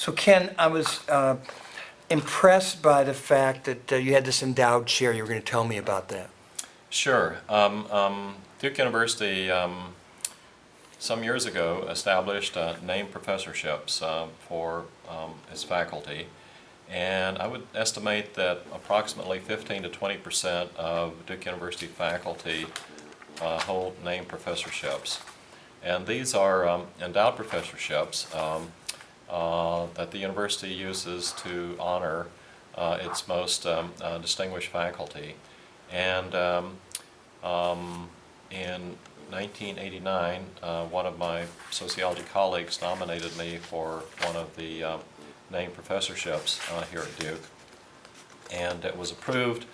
So Ken, I was impressed by the fact that you had this endowed chair. You were going to tell me about that. Sure. Duke University some years ago established named professorships for its faculty, and I would estimate that approximately 15 to 20% of Duke University faculty hold named professorships. And these are endowed professorships that the university uses to honor its most distinguished faculty. And in 1989, one of my sociology colleagues nominated me for one of the named professorships here at Duke, and it was approved.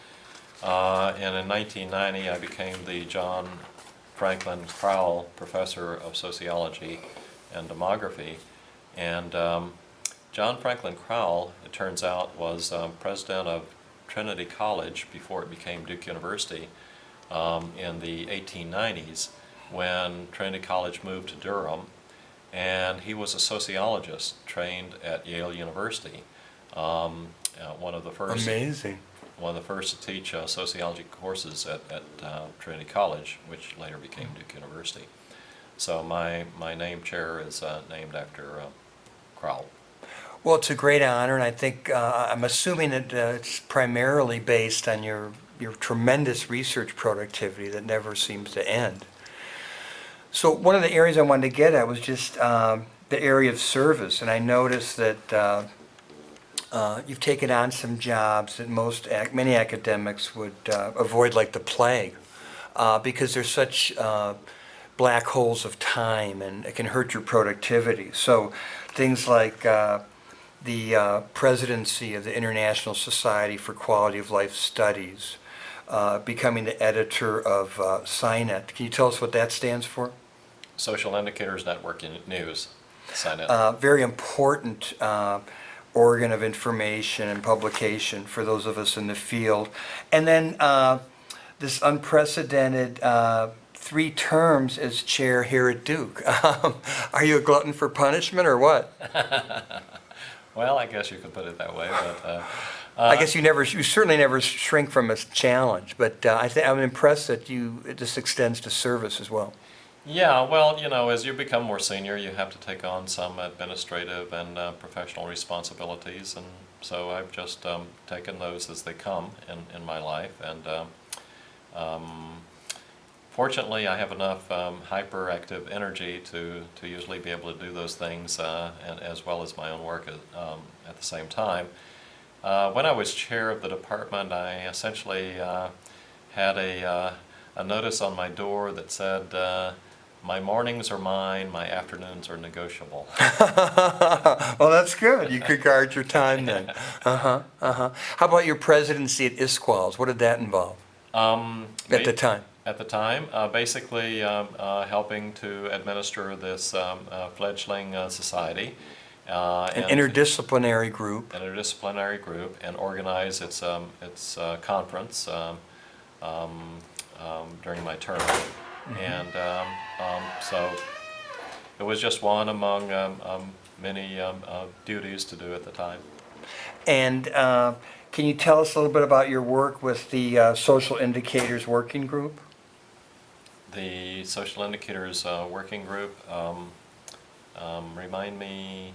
And in 1990, I became the John Franklin Crowell Professor of Sociology and Demography. And John Franklin Crowell, it turns out, was president of Trinity College before it became Duke University in the 1890s, when Trinity College moved to Durham, and he was a sociologist trained at Yale University. One of the first. Amazing. One of the first to teach sociology courses at Trinity College, which later became Duke University. So my name chair is named after Crowell. Well, it's a great honor, and I think I'm assuming that it's primarily based on your tremendous research productivity that never seems to end. So one of the areas I wanted to get at was just the area of service, and I noticed that you've taken on some jobs that many academics would avoid like the plague, because they're such black holes of time, and it can hurt your productivity. So things like the presidency of the International Society for Quality of Life Studies, becoming the editor of SciNet. Can you tell us what that stands for? Social Indicators Network News, SciNet. Very important organ of information and publication for those of us in the field. And then this unprecedented 3 terms as chair here at Duke. Are you a glutton for punishment or what? Well, I guess you could put it that way, but I guess you certainly never shrink from a challenge, but I'm impressed that this extends to service as well. yeah, well, as you become more senior, you have to take on some administrative and professional responsibilities, and so I've just taken those as they come in my life, and fortunately, I have enough hyperactive energy to usually be able to do those things, and as well as my own work at the same time. When I was chair of the department, I essentially had a notice on my door that said, "My mornings are mine, my afternoons are negotiable." Well, that's good. You could guard your time then. How about your presidency at ISQUALS? What did that involve at the time? At the time, basically helping to administer this fledgling society. An interdisciplinary group. And organize its conference during my term. And so it was just one among many duties to do at the time. And can you tell us a little bit about your work with the Social Indicators Working Group? The Social Indicators Working Group, remind me.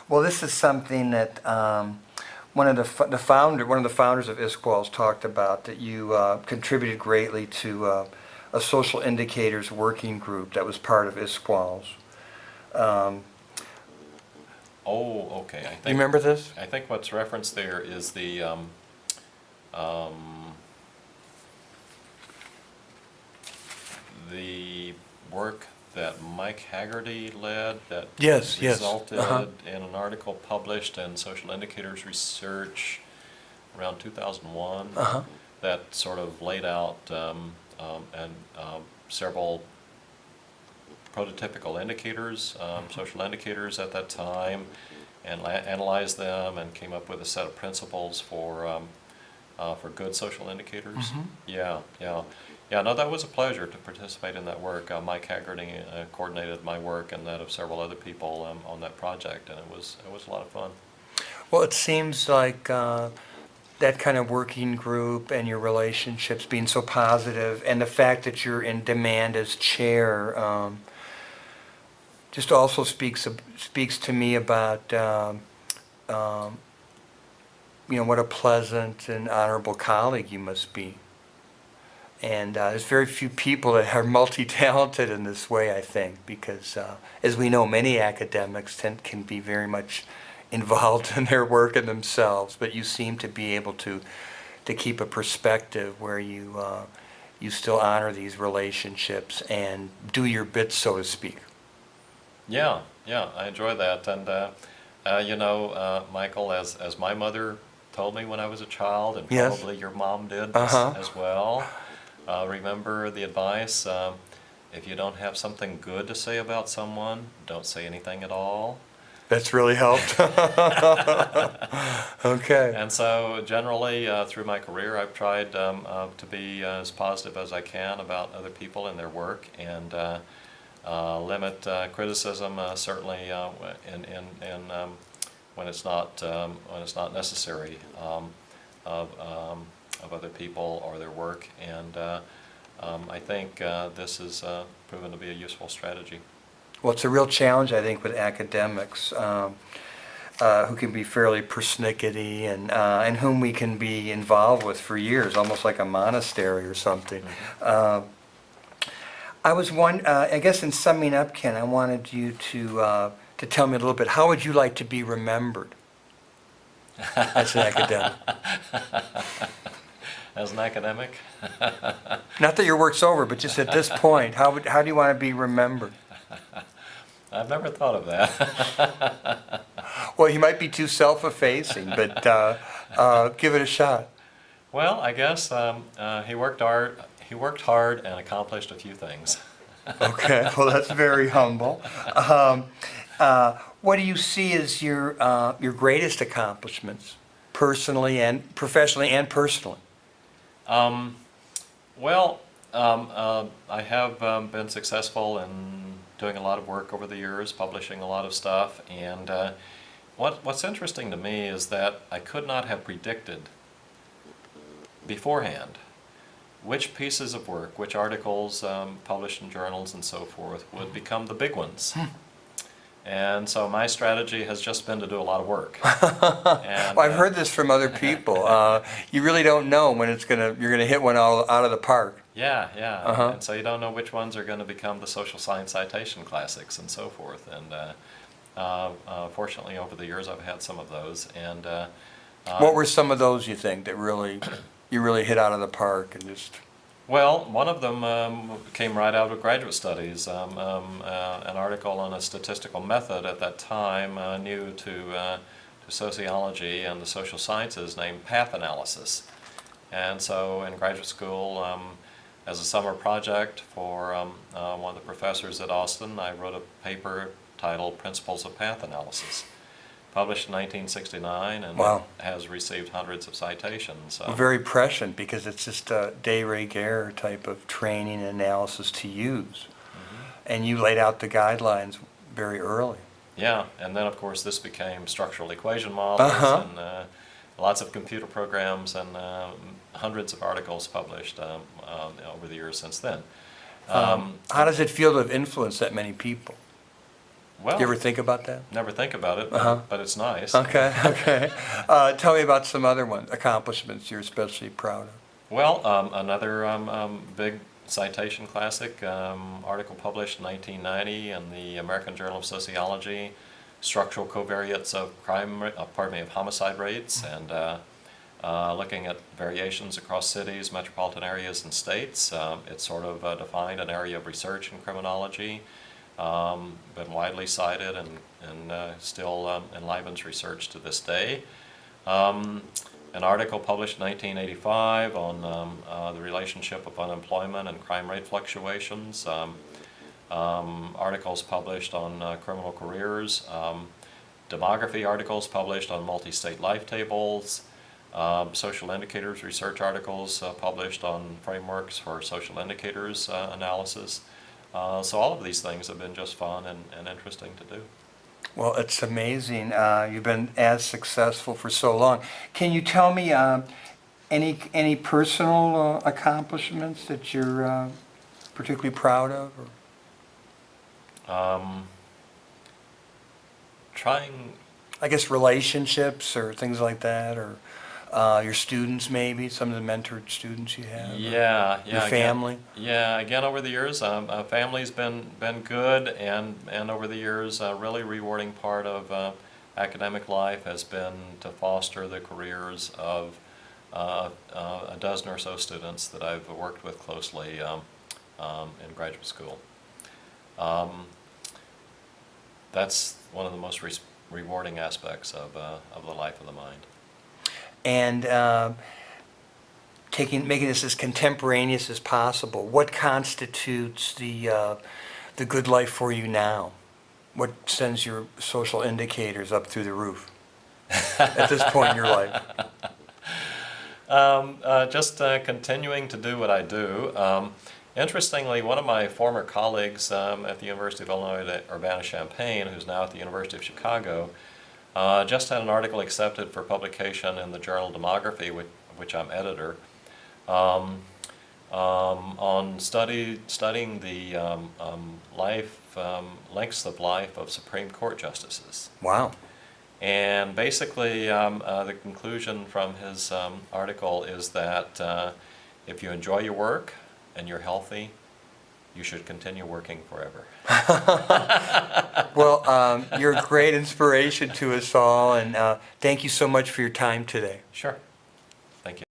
Well, this is something that one of the founders of ISQUALS talked about, that you contributed greatly to a Social Indicators Working Group that was part of ISQUALS. Oh, okay. I think, you remember this? I think what's referenced there is the work that Mike Haggerty led that resulted in an article published in Social Indicators Research around 2001 that sort of laid out several prototypical indicators, social indicators at that time, and analyzed them and came up with a set of principles for good social indicators. Yeah. Yeah, no, that was a pleasure to participate in that work. Mike Haggerty coordinated my work and that of several other people on that project, and it was a lot of fun. Well, it seems like that kind of working group and your relationships being so positive, and the fact that you're in demand as chair, just also speaks to me about um, what a pleasant and honorable colleague you must be. And there's very few people that are multi-talented in this way, I think, because as we know, many academics can be very much involved in their work and themselves, but you seem to be able to keep a perspective where you still honor these relationships and do your bit, so to speak. Yeah, I enjoy that. And Michael, as my mother told me when I was a child, and Yes. probably your mom did Uh-huh. as well, remember the advice, if you don't have something good to say about someone, don't say anything at all. That's really helped. Okay. And so generally through my career, I've tried to be as positive as I can about other people and their work, and limit criticism certainly when it's not necessary of other people or their work. And I think this has proven to be a useful strategy. Well, it's a real challenge, I think, with academics who can be fairly persnickety and whom we can be involved with for years, almost like a monastery or something. Mm-hmm. I guess in summing up, Ken, I wanted you to tell me a little bit, how would you like to be remembered as an academic? As an academic? Not that your work's over, but just at this point, how do you want to be remembered? I've never thought of that. Well, you might be too self-effacing, but give it a shot. Well, I guess he worked hard and accomplished a few things. Okay, well, that's very humble. What do you see as your greatest accomplishments, personally and professionally and personally? I have been successful in doing a lot of work over the years, publishing a lot of stuff, and what's interesting to me is that I could not have predicted beforehand which pieces of work, which articles published in journals and so forth would become the big ones. And so my strategy has just been to do a lot of work. And, Well, I've heard this from other people. You really don't know when you're gonna hit one out of the park. Yeah. Uh-huh. And so you don't know which ones are going to become the social science citation classics and so forth. And fortunately, over the years, I've had some of those. And What were some of those you think that you really hit out of the park and just? well, one of them came right out of graduate studies, an article on a statistical method at that time new to sociology and the social sciences named path analysis. And so in graduate school, as a summer project for one of the professors at Austin, I wrote a paper titled Principles of Path Analysis, published in 1969, and Wow. has received hundreds of citations. Very prescient, because it's just a de rigueur type of training and analysis to use. And you laid out the guidelines very early. Yeah, and then of course this became structural equation models and lots of computer programs and hundreds of articles published over the years since then. How does it feel to have influenced that many people? Well, Do you ever think about that? never think about it, but it's nice. Okay. Tell me about some other accomplishments you're especially proud of. Well, another big citation classic article published in 1990 in the American Journal of Sociology, Structural Covariates of homicide rates, and looking at variations across cities, metropolitan areas, and states. It sort of defined an area of research in criminology, been widely cited and still enlivens research to this day. An article published in 1985 on the relationship of unemployment and crime rate fluctuations. Articles published on criminal careers. Demography articles published on multi-state life tables. social indicators research articles published on frameworks for social indicators analysis. So all of these things have been just fun and interesting to do. Well, it's amazing. You've been as successful for so long. Can you tell me any personal accomplishments that you're particularly proud of? Trying, I guess relationships or things like that, or your students maybe, some of the mentored students you have? yeah, Your yeah. family? Again, over the years, family's been good, and over the years, a really rewarding part of academic life has been to foster the careers of a dozen or so students that I've worked with closely in graduate school. That's one of the most rewarding aspects of the life of the mind. And making this as contemporaneous as possible, what constitutes the good life for you now? What sends your social indicators up through the roof at this point in your life? Just continuing to do what I do. Interestingly, one of my former colleagues at the University of Illinois at Urbana-Champaign, who's now at the University of Chicago, just had an article accepted for publication in the journal Demography, of which I'm editor, on studying the lengths of life of Supreme Court justices. Wow. And basically, the conclusion from his article is that if you enjoy your work and you're healthy, you should continue working forever. Well, you're a great inspiration to us all, and thank you so much for your time today. Sure. Thank you.